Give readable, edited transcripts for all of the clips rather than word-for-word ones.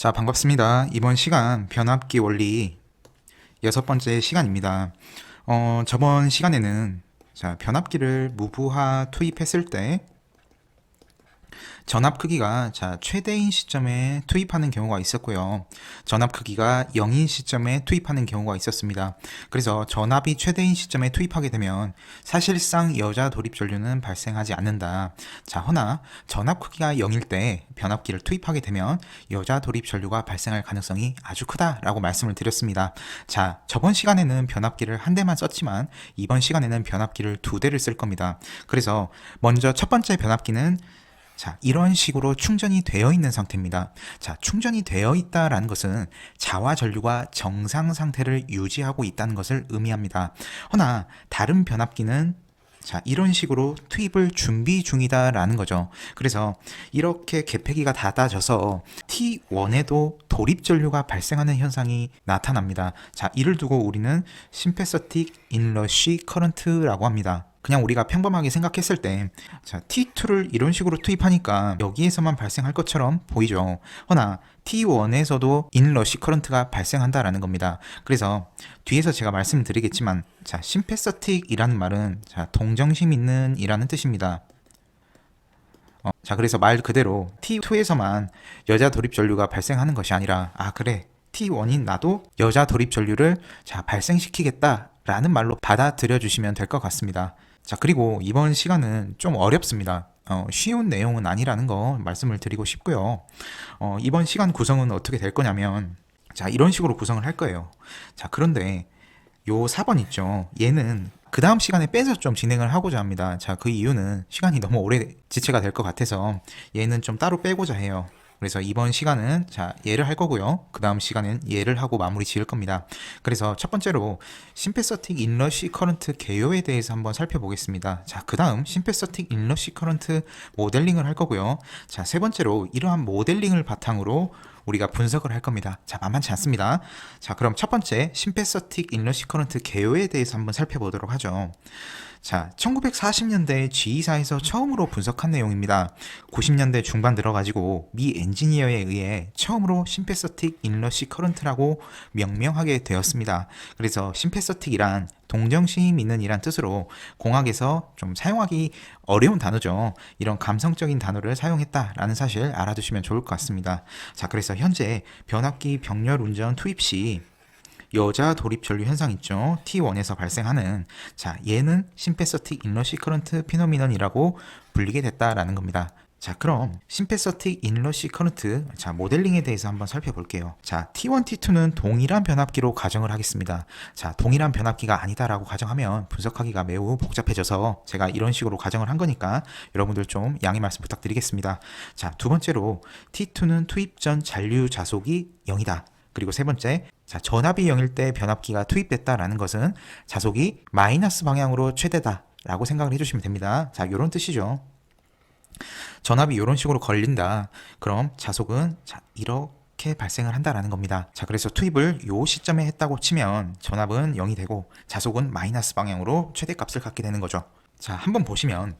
자, 반갑습니다. 이번 시간 변압기 원리 여섯 번째 시간입니다. 저번 시간에는 자, 변압기를 무브화 투입했을 때 전압 크기가 최대인 시점에 투입하는 경우가 있었고요. 전압 크기가 0인 시점에 투입하는 경우가 있었습니다. 그래서 전압이 최대인 시점에 투입하게 되면 사실상 여자 돌입 전류는 발생하지 않는다. 자, 허나 전압 크기가 0일 때 변압기를 투입하게 되면 여자 돌입 전류가 발생할 가능성이 아주 크다라고 말씀을 드렸습니다. 자, 저번 시간에는 변압기를 한 대만 썼지만 이번 시간에는 변압기를 두 대를 쓸 겁니다. 그래서 먼저 첫 번째 변압기는 자, 이런 식으로 충전이 되어 있는 상태입니다. 자, 충전이 되어 있다라는 것은 자화 전류가 정상 상태를 유지하고 있다는 것을 의미합니다. 허나 다른 변압기는 자, 이런 식으로 투입을 준비 중이다라는 거죠. 그래서 이렇게 개폐기가 닫아져서 T1에도 돌입 전류가 발생하는 현상이 나타납니다. 자, 이를 두고 우리는 심패서틱 인러쉬 커런트라고 합니다. 그냥 우리가 평범하게 생각했을 때 자, T2를 이런 식으로 투입하니까 여기에서만 발생할 것처럼 보이죠. 허나 T1에서도 인러시 커런트가 발생한다라는 겁니다. 그래서 뒤에서 제가 말씀드리겠지만 자, 심패서틱이라는 말은 자, 동정심 있는 이라는 뜻입니다. 자, 그래서 말 그대로 T2에서만 여자 돌입 전류가 발생하는 것이 아니라 그래 T1인 나도 여자 돌입 전류를 자, 발생시키겠다라는 말로 받아들여 주시면 될 것 같습니다. 자, 그리고 이번 시간은 좀 어렵습니다. 쉬운 내용은 아니라는 거 말씀을 드리고 싶고요. 이번 시간 구성은 어떻게 될 거냐면 자, 이런 식으로 구성을 할 거예요. 자, 그런데 요 4번 있죠. 얘는 그 다음 시간에 빼서 좀 진행을 하고자 합니다. 자, 그 이유는 시간이 너무 오래 지체가 될 것 같아서 얘는 좀 따로 빼고자 해요. 그래서 이번 시간은 자, 얘를 할 거고요. 그 다음 시간은 얘를 하고 마무리 지을 겁니다. 그래서 첫 번째로 심패서틱 인러시 커런트 개요에 대해서 한번 살펴보겠습니다. 자, 그 다음 심패서틱 인러시 커런트 모델링을 할 거고요. 자, 세 번째로 이러한 모델링을 바탕으로 우리가 분석을 할 겁니다. 자, 만만치 않습니다. 자, 그럼 첫 번째 심패서틱 인러시 커런트 개요에 대해서 한번 살펴보도록 하죠. 자, 1940년대 G사에서 처음으로 분석한 내용입니다. 90년대 중반 들어가지고 미 엔지니어에 의해 처음으로 심패서틱 인러시 커런트라고 명명하게 되었습니다. 그래서 심패서틱이란 동정심 있는 이란 뜻으로 공학에서 좀 사용하기 어려운 단어죠. 이런 감성적인 단어를 사용했다라는 사실 알아두시면 좋을 것 같습니다. 자, 그래서 현재 변압기 병렬 운전 투입 시 여자 돌입 전류 현상 있죠. T1에서 발생하는 자, 얘는 심패서틱 인러시 커런트 피노미넌이라고 불리게 됐다라는 겁니다. 자, 그럼 심패서틱 인러시 커런트 자, 모델링에 대해서 한번 살펴볼게요. 자, T1, T2는 동일한 변압기로 가정을 하겠습니다. 자, 동일한 변압기가 아니다라고 가정하면 분석하기가 매우 복잡해져서 제가 이런 식으로 가정을 한 거니까 여러분들 좀 양해 말씀 부탁드리겠습니다. 자, 두 번째로 T2는 투입 전 잔류 자속이 0이다. 그리고 세 번째, 자, 전압이 0일 때 변압기가 투입됐다라는 것은 자속이 마이너스 방향으로 최대다라고 생각을 해주시면 됩니다. 자, 이런 뜻이죠. 전압이 이런 식으로 걸린다. 그럼 자속은 자, 이렇게 발생을 한다라는 겁니다. 자, 그래서 투입을 요 시점에 했다고 치면 전압은 0이 되고 자속은 마이너스 방향으로 최대값을 갖게 되는 거죠. 자, 한번 보시면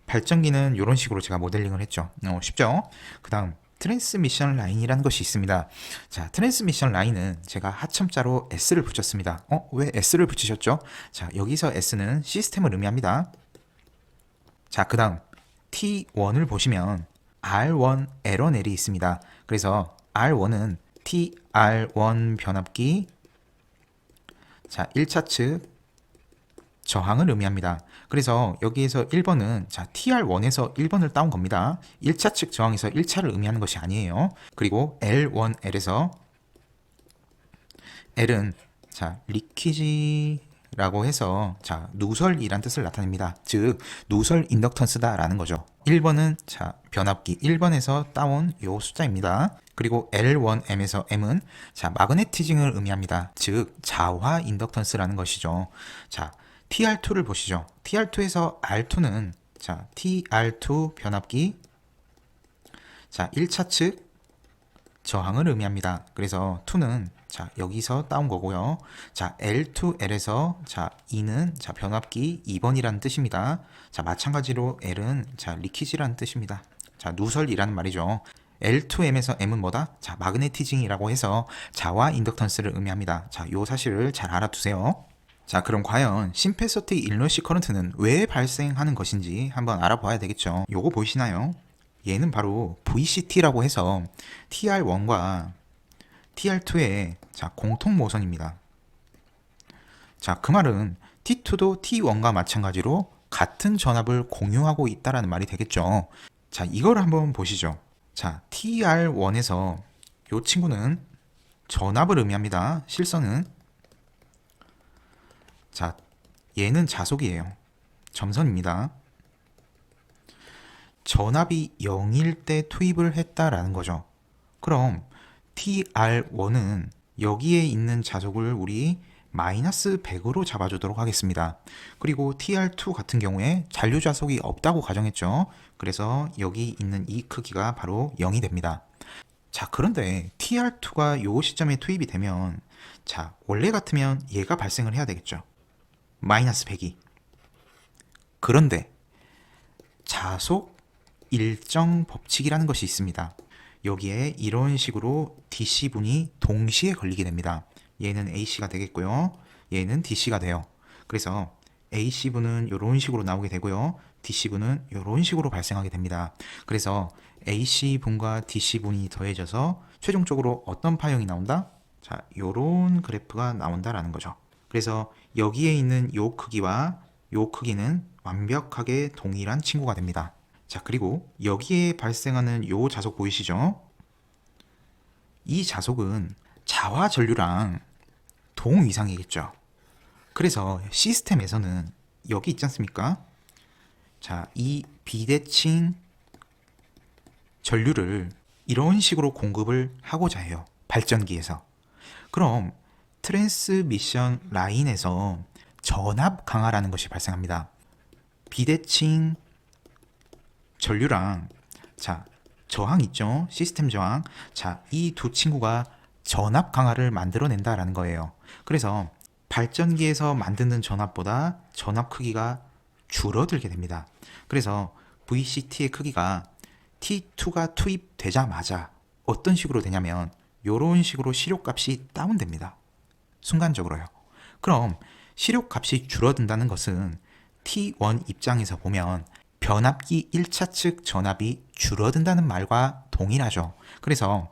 발전기는 이런 식으로 제가 모델링을 했죠. 쉽죠? 그 다음 트랜스미션 라인이라는 것이 있습니다. 자, 트랜스미션 라인은 제가 하첨자로 S를 붙였습니다. 왜 S를 붙이셨죠? 자, 여기서 S는 시스템을 의미합니다. 자, 그 다음 T1을 보시면 R1, L1, L이 있습니다. 그래서 R1은 TR1 변압기 자, 1차 측 저항을 의미합니다. 그래서 여기에서 1번은 자, TR1에서 1번을 따온 겁니다. 1차 측 저항에서 1차를 의미하는 것이 아니에요. 그리고 L1L에서 L은 자, 리퀴지라고 해서 자, 누설이란 뜻을 나타냅니다. 즉 누설 인덕턴스다 라는 거죠. 1번은 자, 변압기 1번에서 따온 요 숫자입니다. 그리고 L1M에서 M은 자, 마그네티징을 의미합니다. 즉 자화 인덕턴스라는 것이죠. 자, TR2를 보시죠. TR2에서 R2는 자, TR2 변압기 자, 1차 측 저항을 의미합니다. 그래서 2는 자, 여기서 따온 거고요. 자, L2L에서 자, 2는 자, 변압기 2번이라는 뜻입니다. 자, 마찬가지로 L은 자, 리키지라는 뜻입니다. 자, 누설이라는 말이죠. L2M에서 M은 뭐다? 자, 마그네티징이라고 해서 자와 인덕턴스를 의미합니다. 자, 요 사실을 잘 알아두세요. 자, 그럼 과연 심패서틱 일러시 커런트는 왜 발생하는 것인지 한번 알아봐야 되겠죠. 요거 보이시나요? 얘는 바로 VCT라고 해서 TR1과 TR2의 자, 공통 모선입니다. 자, 그 말은 T2도 T1과 마찬가지로 같은 전압을 공유하고 있다라는 말이 되겠죠. 자, 이걸 한번 보시죠. 자, TR1에서 이 친구는 전압을 의미합니다. 실선은 자, 얘는 자속이에요. 점선입니다. 전압이 0일 때 투입을 했다라는 거죠. 그럼 TR1은 여기에 있는 자속을 우리 마이너스 100으로 잡아주도록 하겠습니다. 그리고 TR2 같은 경우에 잔류 자속이 없다고 가정했죠. 그래서 여기 있는 이 크기가 바로 0이 됩니다. 자, 그런데 TR2가 요 시점에 투입이 되면 자, 원래 같으면 얘가 발생을 해야 되겠죠. 마이너스 100이. 그런데 자속 일정 법칙이라는 것이 있습니다. 여기에 이런 식으로 DC분이 동시에 걸리게 됩니다. 얘는 AC가 되겠고요. 얘는 DC가 돼요. 그래서 AC분은 이런 식으로 나오게 되고요. DC분은 이런 식으로 발생하게 됩니다. 그래서 AC분과 DC분이 더해져서 최종적으로 어떤 파형이 나온다? 자, 요런 그래프가 나온다라는 거죠. 그래서 여기에 있는 요 크기와 요 크기는 완벽하게 동일한 친구가 됩니다. 자, 그리고 여기에 발생하는 요 자속 보이시죠? 이 자속은 자와 전류랑 동 이상이겠죠. 그래서 시스템에서는 여기 있지 않습니까? 자, 이 비대칭 전류를 이런 식으로 공급을 하고자 해요. 발전기에서. 그럼 트랜스미션 라인에서 전압 강화라는 것이 발생합니다. 비대칭 전류랑 자, 저항 있죠? 시스템 저항. 자, 이 두 친구가 전압 강화를 만들어낸다라는 거예요. 그래서 발전기에서 만드는 전압보다 전압 크기가 줄어들게 됩니다. 그래서 VCT의 크기가 T2가 투입되자마자 어떤 식으로 되냐면 이런 식으로 시료값이 다운됩니다. 순간적으로요. 그럼 시료값이 줄어든다는 것은 T1 입장에서 보면 변압기 1차 측 전압이 줄어든다는 말과 동일하죠. 그래서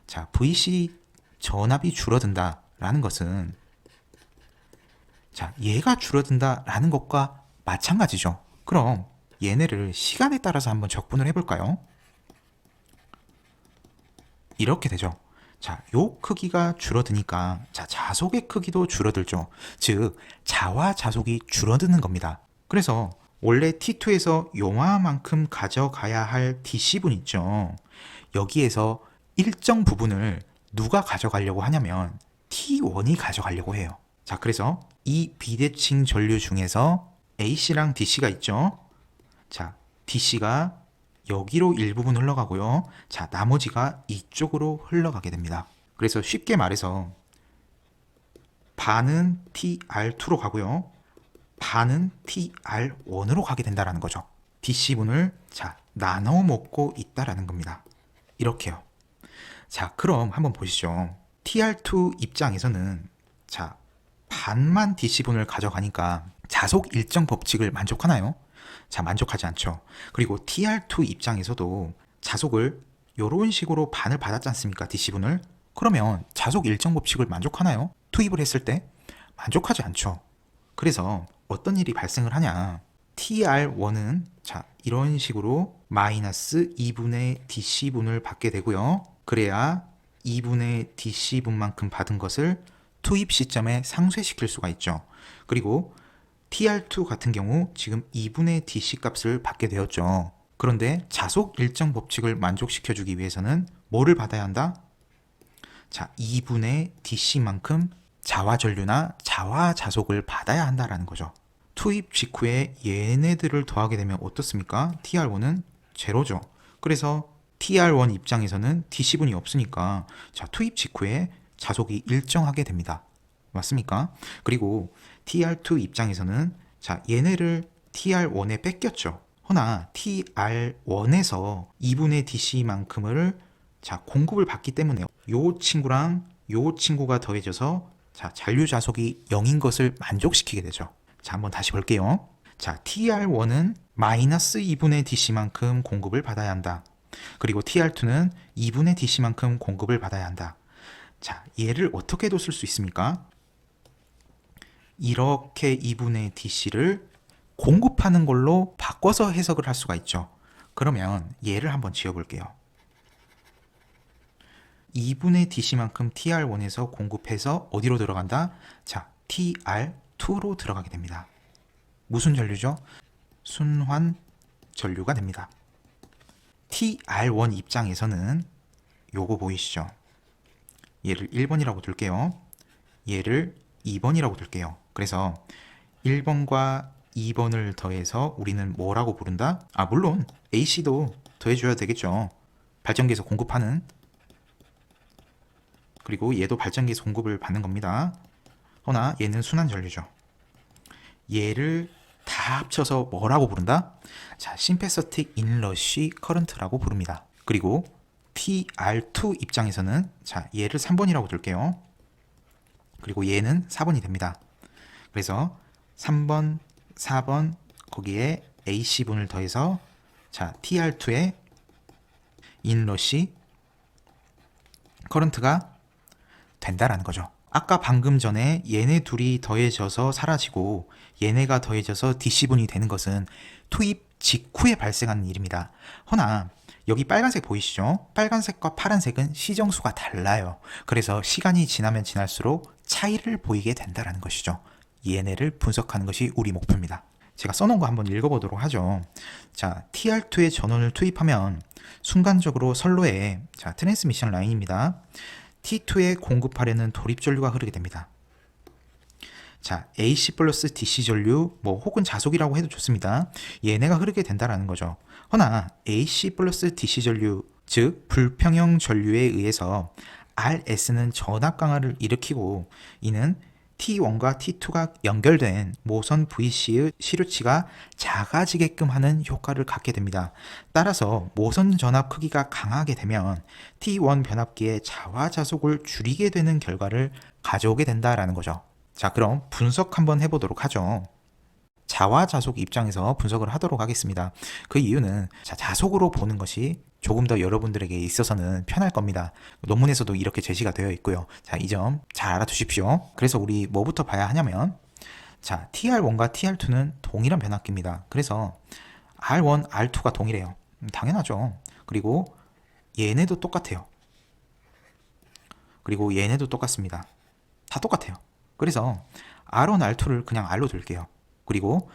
자, VC 전압이 줄어든다라는 것은 자, 얘가 줄어든다라는 것과 마찬가지죠. 그럼 얘네를 시간에 따라서 한번 적분을 해볼까요? 이렇게 되죠. 자, 요 크기가 줄어드니까 자, 자속의 크기도 줄어들죠. 즉, 자와 자속이 줄어드는 겁니다. 그래서 원래 T2에서 요만큼 가져가야 할 DC분 있죠. 여기에서 일정 부분을 누가 가져가려고 하냐면 T1이 가져가려고 해요. 자, 그래서 이 비대칭 전류 중에서 AC랑 DC가 있죠. 자, DC가 여기로 일부분 흘러가고요. 자, 나머지가 이쪽으로 흘러가게 됩니다. 그래서 쉽게 말해서 반은 TR2로 가고요. 반은 TR1으로 가게 된다라는 거죠. DC분을 자, 나눠 먹고 있다라는 겁니다. 이렇게요. 자, 그럼 한번 보시죠. TR2 입장에서는 자, 반만 DC분을 가져가니까 자속 일정 법칙을 만족하나요? 자, 만족하지 않죠. 그리고 TR2 입장에서도 자속을 이런 식으로 반을 받았지 않습니까? DC분을. 그러면 자속 일정 법칙을 만족하나요? 투입을 했을 때? 만족하지 않죠. 그래서 어떤 일이 발생을 하냐. TR1은 자, 이런 식으로 마이너스 2분의 DC분을 받게 되고요. 그래야 2분의 DC분만큼 받은 것을 투입 시점에 상쇄시킬 수가 있죠. 그리고 TR2 같은 경우 지금 2분의 DC 값을 받게 되었죠. 그런데 자속 일정 법칙을 만족시켜주기 위해서는 뭐를 받아야 한다? 자, 2분의 DC만큼 자와 전류나 자와 자속을 받아야 한다라는 거죠. 투입 직후에 얘네들을 더하게 되면 어떻습니까? TR1은 제로죠. 그래서 TR1 입장에서는 DC분이 없으니까 자, 투입 직후에 자속이 일정하게 됩니다. 맞습니까? 그리고 TR2 입장에서는 자, 얘네를 TR1에 뺏겼죠. 허나 TR1에서 2분의 DC만큼을 자, 공급을 받기 때문에 요 친구랑 요 친구가 더해져서 자, 잔류자속이 0인 것을 만족시키게 되죠. 자, 한번 다시 볼게요. 자, TR1은 마이너스 2분의 DC만큼 공급을 받아야 한다. 그리고 TR2는 2분의 DC만큼 공급을 받아야 한다. 자, 얘를 어떻게도 쓸 수 있습니까? 이렇게 2분의 DC를 공급하는 걸로 바꿔서 해석을 할 수가 있죠. 그러면 얘를 한번 지어볼게요. 2분의 DC만큼 TR1에서 공급해서 어디로 들어간다? 자, TR2로 들어가게 됩니다. 무슨 전류죠? 순환 전류가 됩니다. TR1 입장에서는 요거 보이시죠? 얘를 1번이라고 둘게요. 얘를 2번이라고 둘게요. 그래서 1번과 2번을 더해서 우리는 뭐라고 부른다? 아, 물론 AC도 더해줘야 되겠죠. 발전기에서 공급하는. 그리고 얘도 발전기에서 공급을 받는 겁니다. 허나 얘는 순환 전류죠. 얘를 다 합쳐서 뭐라고 부른다? 자, 심패서틱 인러시 커런트라고 부릅니다. 그리고 TR2 입장에서는 자, 얘를 3번이라고 둘게요. 그리고 얘는 4번이 됩니다. 그래서 3번, 4번 거기에 AC분을 더해서 자, TR2에 인러시 커런트가 된다라는 거죠. 아까 방금 전에 얘네 둘이 더해져서 사라지고 얘네가 더해져서 DC분이 되는 것은 투입 직후에 발생하는 일입니다. 허나 여기 빨간색 보이시죠? 빨간색과 파란색은 시정수가 달라요. 그래서 시간이 지나면 지날수록 차이를 보이게 된다는 것이죠. 얘네를 분석하는 것이 우리 목표입니다. 제가 써놓은 거 한번 읽어보도록 하죠. 자, TR2의 전원을 투입하면 순간적으로 선로에 자, 트랜스미션 라인입니다. T2에 공급하려는 도립 전류가 흐르게 됩니다. 자, AC 플러스 DC 전류, 뭐 혹은 자속이라고 해도 좋습니다. 얘네가 흐르게 된다라는 거죠. 허나 AC 플러스 DC 전류, 즉 불평형 전류에 의해서 RS는 전압 강화를 일으키고 이는 T1과 T2가 연결된 모선 VC의 시류치가 작아지게끔 하는 효과를 갖게 됩니다. 따라서 모선 전압 크기가 강하게 되면 T1 변압기의 자화자속을 줄이게 되는 결과를 가져오게 된다라는 거죠. 자, 그럼 분석 한번 해보도록 하죠. 자화자속 입장에서 분석을 하도록 하겠습니다. 그 이유는 자, 자속으로 보는 것이 조금 더 여러분들에게 있어서는 편할 겁니다. 논문에서도 이렇게 제시가 되어 있고요. 자, 이 점 잘 알아두십시오. 그래서 우리 뭐부터 봐야 하냐면 자, TR1과 TR2는 동일한 변압기입니다. 그래서 R1, R2가 동일해요. 당연하죠. 그리고 얘네도 똑같아요. 그리고 얘네도 똑같습니다. 다 똑같아요. 그래서 R1, R2를 그냥 R로 둘게요. 그리고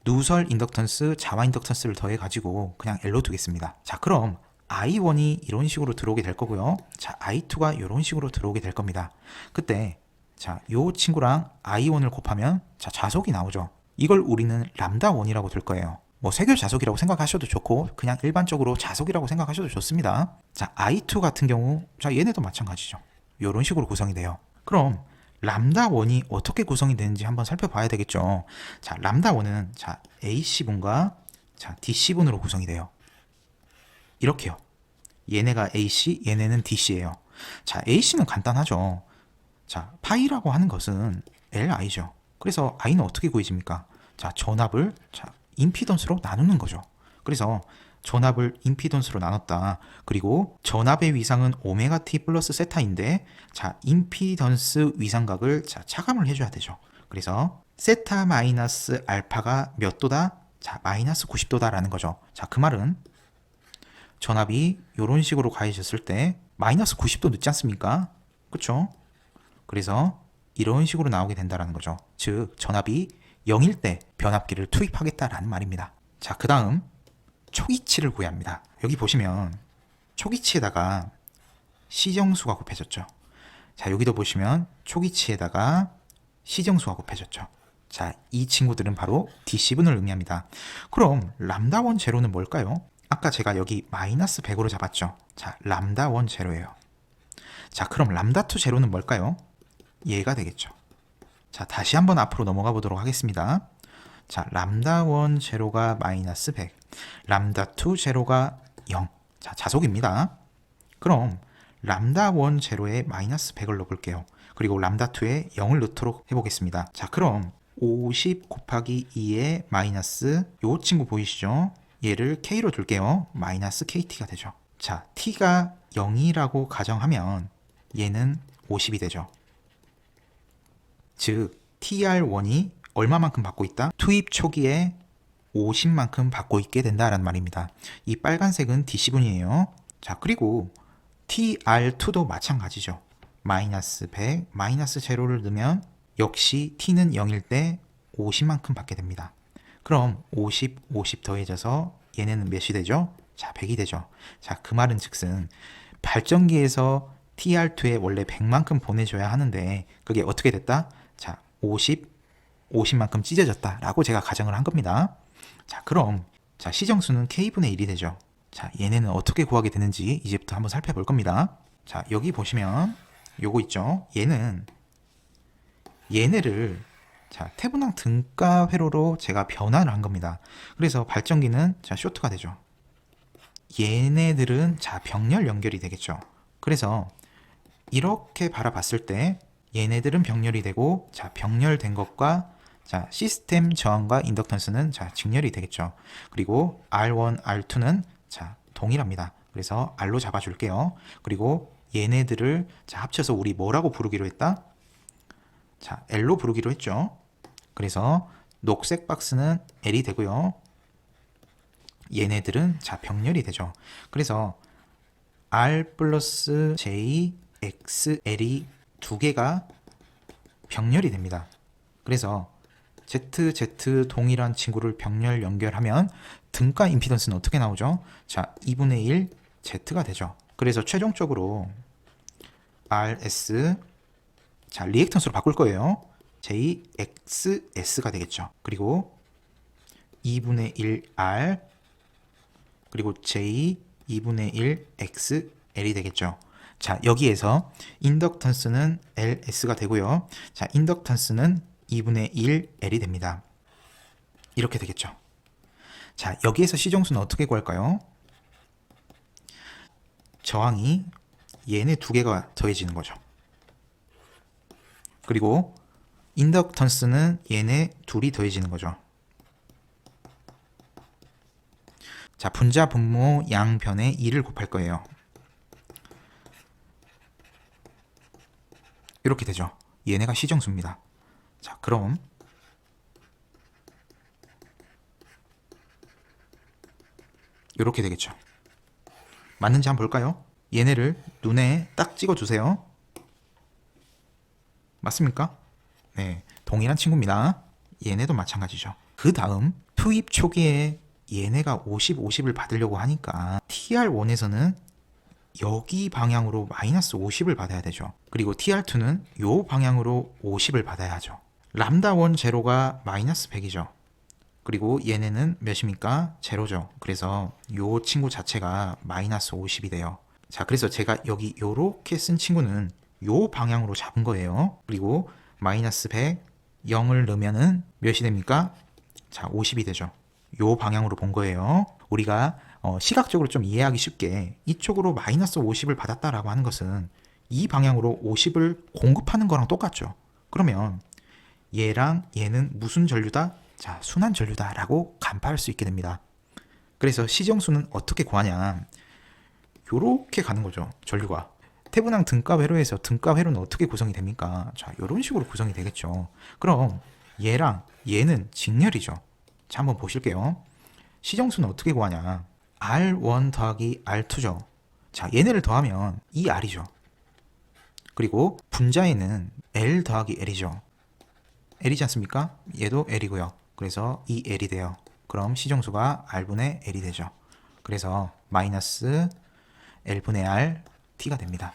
누설 인덕턴스, 자화 인덕턴스를 더해가지고 그냥 L로 두겠습니다. 자, 그럼 I1이 이런 식으로 들어오게 될 거고요. 자, I2가 이런 식으로 들어오게 될 겁니다. 그때 자, 요 친구랑 I1을 곱하면 자, 자속이 나오죠. 이걸 우리는 람다1이라고 둘 거예요. 뭐 세교 자속이라고 생각하셔도 좋고 그냥 일반적으로 자속이라고 생각하셔도 좋습니다. 자, I2 같은 경우 자, 얘네도 마찬가지죠. 이런 식으로 구성이 돼요. 그럼 람다1이 어떻게 구성이 되는지 한번 살펴봐야 되겠죠. 자, 람다1은 자, AC분과 자, DC분으로 구성이 돼요. 이렇게요. 얘네가 AC, 얘네는 DC예요. 자, AC는 간단하죠. 자, 파이라고 하는 것은 LI죠. 그래서 I는 어떻게 구해집니까? 자, 전압을 자, 임피던스로 나누는 거죠. 그래서 전압을 임피던스로 나눴다. 그리고 전압의 위상은 오메가 T 플러스 세타인데 자, 임피던스 위상각을 자, 차감을 해줘야 되죠. 그래서 세타 마이너스 알파가 몇 도다? 자, 마이너스 90도다라는 거죠. 자, 그 말은 전압이 이런 식으로 가해졌을 때 마이너스 90도 늦지 않습니까? 그렇죠? 그래서 이런 식으로 나오게 된다는 거죠. 즉 전압이 0일 때 변압기를 투입하겠다라는 말입니다. 자, 그 다음 초기치를 구해야 합니다. 여기 보시면 초기치에다가 시정수가 곱해졌죠. 자, 여기도 보시면 초기치에다가 시정수가 곱해졌죠. 자, 이 친구들은 바로 DC분을 의미합니다. 그럼 람다1 제로는 뭘까요? 아까 제가 여기 마이너스 100으로 잡았죠. 자, 람다1 제로예요. 자, 그럼 람다2 제로는 뭘까요? 얘가 되겠죠. 자, 다시 한번 앞으로 넘어가 보도록 하겠습니다. 자, 람다 1 제로가 마이너스 100, 람다 2 제로가 0. 자, 자속입니다. 그럼 람다 1 제로에 마이너스 100을 넣어볼게요. 그리고 람다 2에 0을 넣도록 해보겠습니다. 자, 그럼 50 곱하기 2에 마이너스 요 친구 보이시죠? 얘를 k로 둘게요. 마이너스 kt가 되죠. 자, t가 0이라고 가정하면 얘는 50이 되죠. 즉 tr1이 얼마만큼 받고 있다? 투입 초기에 50만큼 받고 있게 된다라는 말입니다. 이 빨간색은 dc분이에요. 자, 그리고 tr2도 마찬가지죠. 마이너스 100, 마이너스 제로를 넣으면 역시 t는 0일 때 50만큼 받게 됩니다. 그럼 50, 50 더해져서 얘네는 몇이 되죠? 자, 100이 되죠. 자, 그 말은 즉슨 발전기에서 TR2에 원래 100만큼 보내줘야 하는데 그게 어떻게 됐다? 자, 50, 50만큼 찢어졌다 라고 제가 가정을 한 겁니다. 자, 그럼 자, 시정수는 K분의 1이 되죠. 자, 얘네는 어떻게 구하게 되는지 이제부터 한번 살펴볼 겁니다. 자, 여기 보시면 요거 있죠. 얘네를 자, 태분항 등가 회로로 제가 변환을 한 겁니다. 그래서 발전기는 자, 쇼트가 되죠. 얘네들은 자, 병렬 연결이 되겠죠. 그래서 이렇게 바라봤을 때 얘네들은 병렬이 되고 자, 병렬된 것과 자, 시스템 저항과 인덕턴스는 자, 직렬이 되겠죠. 그리고 R1, R2는 자, 동일합니다. 그래서 R로 잡아줄게요. 그리고 얘네들을 자, 합쳐서 우리 뭐라고 부르기로 했다? 자, L로 부르기로 했죠. 그래서 녹색 박스는 L이 되고요. 얘네들은 자, 병렬이 되죠. 그래서 R 플러스 J, X, L이 두 개가 병렬이 됩니다. 그래서 Z, Z 동일한 친구를 병렬 연결하면 등가 임피던스는 어떻게 나오죠? 자, 2분의 1 Z가 되죠. 그래서 최종적으로 RS 자, 리액턴스로 바꿀 거예요. JXS가 되겠죠. 그리고 2분의 1R 그리고 J 2분의 1XL이 되겠죠. 자, 여기에서 인덕턴스는 LS가 되고요. 자, 인덕턴스는 2분의 1L이 됩니다. 이렇게 되겠죠. 자, 여기에서 시정수는 어떻게 구할까요? 저항이 얘네 두 개가 더해지는 거죠. 그리고 인덕턴스는 얘네 둘이 더해지는 거죠. 자, 분자 분모 양변에 2를 곱할 거예요. 이렇게 되죠. 얘네가 시정수입니다. 자, 그럼 이렇게 되겠죠. 맞는지 한번 볼까요? 얘네를 눈에 딱 찍어주세요. 맞습니까? 네, 동일한 친구입니다. 얘네도 마찬가지죠. 그 다음 투입 초기에 얘네가 50, 50을 받으려고 하니까 TR1에서는 여기 방향으로 마이너스 50을 받아야 되죠. 그리고 TR2는 요 방향으로 50을 받아야 하죠. 람다 1 제로가 마이너스 100이죠. 그리고 얘네는 몇입니까? 제로죠. 그래서 요 친구 자체가 마이너스 50이 돼요. 자, 그래서 제가 여기 요렇게 쓴 친구는 요 방향으로 잡은 거예요. 그리고 마이너스 100, 0을 넣으면은 몇이 됩니까? 자, 50이 되죠. 요 방향으로 본 거예요. 우리가 시각적으로 좀 이해하기 쉽게 이쪽으로 마이너스 50을 받았다라고 하는 것은 이 방향으로 50을 공급하는 거랑 똑같죠. 그러면 얘랑 얘는 무슨 전류다? 자, 순환 전류다 라고 간파할 수 있게 됩니다. 그래서 시정수는 어떻게 구하냐, 요렇게 가는 거죠. 전류가 태분항 등가 회로에서 등가 회로는 어떻게 구성이 됩니까? 자, 요런 식으로 구성이 되겠죠. 그럼 얘랑 얘는 직렬이죠. 자, 한번 보실게요. 시정수는 어떻게 구하냐, R1 더하기 R2죠. 자, 얘네를 더하면 이 R이죠. 그리고 분자에는 L 더하기 L이죠. L이지 않습니까? 얘도 L이고요. 그래서 이 L이 돼요. 그럼 시정수가 R분의 L이 되죠. 그래서 마이너스 L분의 R T가 됩니다.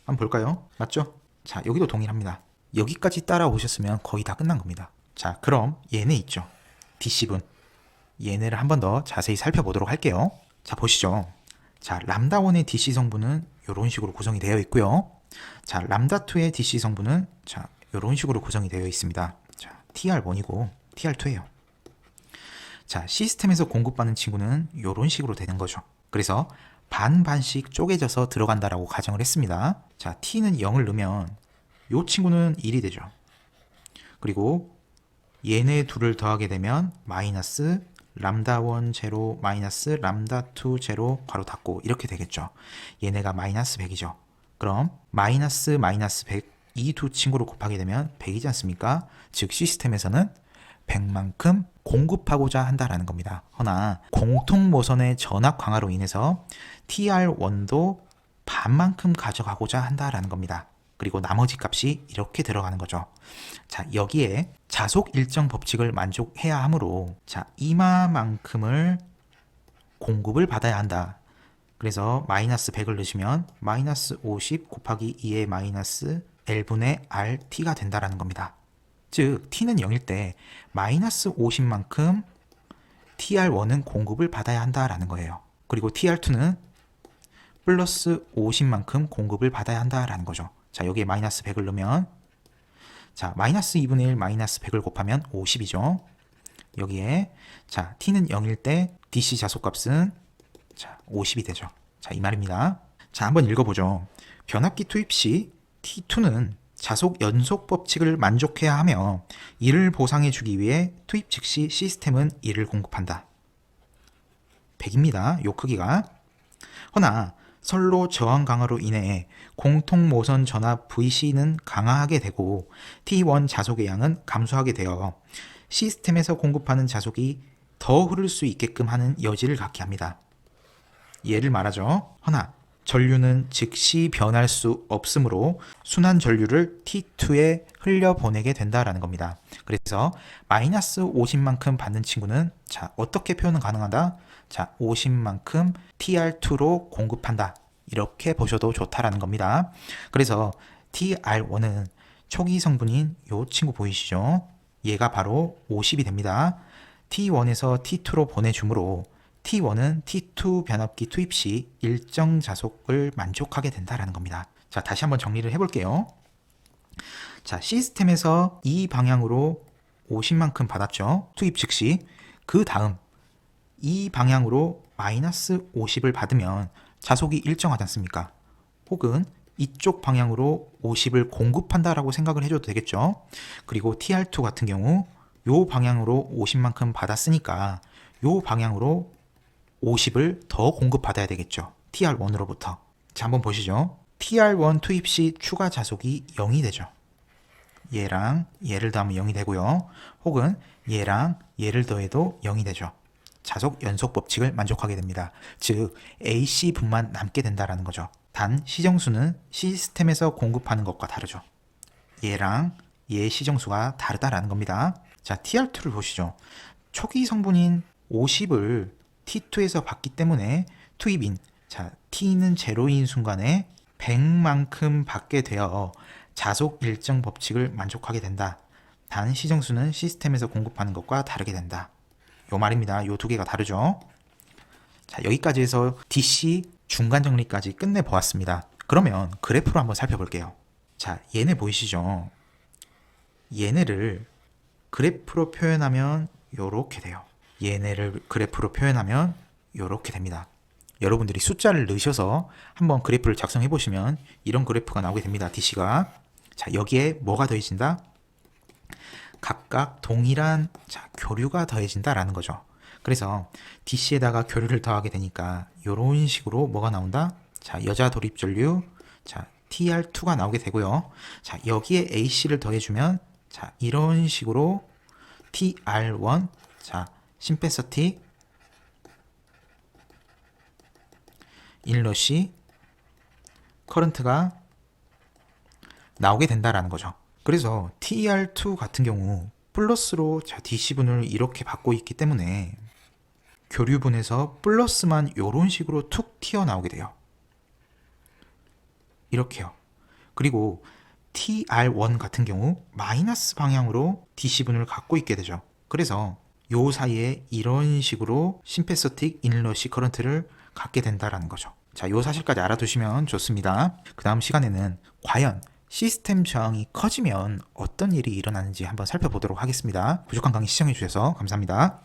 한번 볼까요? 맞죠? 자, 여기도 동일합니다. 여기까지 따라오셨으면 거의 다 끝난 겁니다. 자, 그럼 얘네 있죠. DC분. 얘네를 한 번 더 자세히 살펴보도록 할게요. 자, 보시죠. 자, 람다1의 DC 성분은 이런 식으로 구성이 되어 있고요. 자, 람다2의 DC 성분은 자, 이런 식으로 구성이 되어 있습니다. 자, TR1이고 TR2예요. 자, 시스템에서 공급받는 친구는 이런 식으로 되는 거죠. 그래서 반반씩 쪼개져서 들어간다라고 가정을 했습니다. 자, t는 0을 넣으면 이 친구는 1이 되죠. 그리고 얘네 둘을 더하게 되면 마이너스 람다 1 제로 마이너스 람다 2 제로 괄호 닫고 이렇게 되겠죠. 얘네가 마이너스 100이죠. 그럼 마이너스 100 이 두 친구를 곱하게 되면 100이지 않습니까? 즉 시스템에서는 100만큼 공급하고자 한다라는 겁니다. 허나 공통 모선의 전압 강화로 인해서 TR1도 반만큼 가져가고자 한다라는 겁니다. 그리고 나머지 값이 이렇게 들어가는 거죠. 자, 여기에 자속 일정 법칙을 만족해야 하므로 자, 이마만큼을 공급을 받아야 한다. 그래서 마이너스 100을 넣으시면 마이너스 50 곱하기 2의 마이너스 L분의 RT가 된다라는 겁니다. 즉 T는 0일 때 마이너스 50만큼 TR1은 공급을 받아야 한다라는 거예요. 그리고 TR2는 플러스 50만큼 공급을 받아야 한다라는 거죠. 자, 여기에 마이너스 100을 넣으면 자, 마이너스 2분의 1 마이너스 100을 곱하면 50이죠. 여기에 자, T는 0일 때 DC 자속값은 자, 50이 되죠. 자, 이 말입니다. 자, 한번 읽어보죠. 변압기 투입 시 T2는 자속 연속 법칙을 만족해야 하며 이를 보상해 주기 위해 투입 즉시 시스템은 이를 공급한다. 100입니다. 요 크기가. 허나 선로 저항 강화로 인해 공통 모선 전압 VC는 강화하게 되고 T1 자속의 양은 감소하게 되어 시스템에서 공급하는 자속이 더 흐를 수 있게끔 하는 여지를 갖게 합니다. 예를 말하죠. 허나 전류는 즉시 변할 수 없으므로 순환 전류를 T2에 흘려보내게 된다라는 겁니다. 그래서 마이너스 50만큼 받는 친구는 자, 어떻게 표현은 가능하다? 자, 50만큼 TR2로 공급한다. 이렇게 보셔도 좋다라는 겁니다. 그래서 TR1은 초기 성분인 이 친구 보이시죠? 얘가 바로 50이 됩니다. T1에서 T2로 보내주므로 T1은 T2 변압기 투입 시 일정 자속을 만족하게 된다라는 겁니다. 자, 다시 한번 정리를 해볼게요. 자, 시스템에서 이 방향으로 50만큼 받았죠. 투입 즉시. 그 다음 이 방향으로 마이너스 50을 받으면 자속이 일정하지 않습니까? 혹은 이쪽 방향으로 50을 공급한다라고 생각을 해줘도 되겠죠. 그리고 TR2 같은 경우 요 방향으로 50만큼 받았으니까 요 방향으로 50을 더 공급받아야 되겠죠. TR1으로부터. 자, 한번 보시죠. TR1 투입 시 추가 자속이 0이 되죠. 얘랑 얘를 더하면 0이 되고요. 혹은 얘랑 얘를 더해도 0이 되죠. 자속 연속 법칙을 만족하게 됩니다. 즉 AC분만 남게 된다라는 거죠. 단 시정수는 시스템에서 공급하는 것과 다르죠. 얘랑 얘의 시정수가 다르다라는 겁니다. 자, TR2를 보시죠. 초기 성분인 50을 T2에서 받기 때문에 투입인 자, T는 제로인 순간에 100만큼 받게 되어 자속 일정 법칙을 만족하게 된다. 단 시정수는 시스템에서 공급하는 것과 다르게 된다. 요 말입니다. 요 두 개가 다르죠. 자, 여기까지 해서 DC 중간 정리까지 끝내 보았습니다. 그러면 그래프로 한번 살펴볼게요. 자, 얘네 보이시죠? 얘네를 그래프로 표현하면 요렇게 돼요. 얘네를 그래프로 표현하면 요렇게 됩니다. 여러분들이 숫자를 넣으셔서 한번 그래프를 작성해 보시면 이런 그래프가 나오게 됩니다. DC가. 자, 여기에 뭐가 더해진다? 각각 동일한 자, 교류가 더해진다라는 거죠. 그래서 DC에다가 교류를 더하게 되니까 이런 식으로 뭐가 나온다? 자, 여자 도립 전류 자, TR2가 나오게 되고요. 자, 여기에 AC를 더해주면 자, 이런 식으로 TR1 자, 심패서틱 인러시 커런트가 나오게 된다라는 거죠. 그래서 TR2 같은 경우 플러스로 자, DC분을 이렇게 받고 있기 때문에 교류분에서 플러스만 이런 식으로 툭 튀어나오게 돼요. 이렇게요. 그리고 TR1 같은 경우 마이너스 방향으로 DC분을 갖고 있게 되죠. 그래서 요 사이에 이런 식으로 심패서틱 인러시 커런트를 갖게 된다라는 거죠. 자, 요 사실까지 알아두시면 좋습니다. 그 다음 시간에는 과연 시스템 저항이 커지면 어떤 일이 일어나는지 한번 살펴보도록 하겠습니다. 부족한 강의 시청해 주셔서 감사합니다.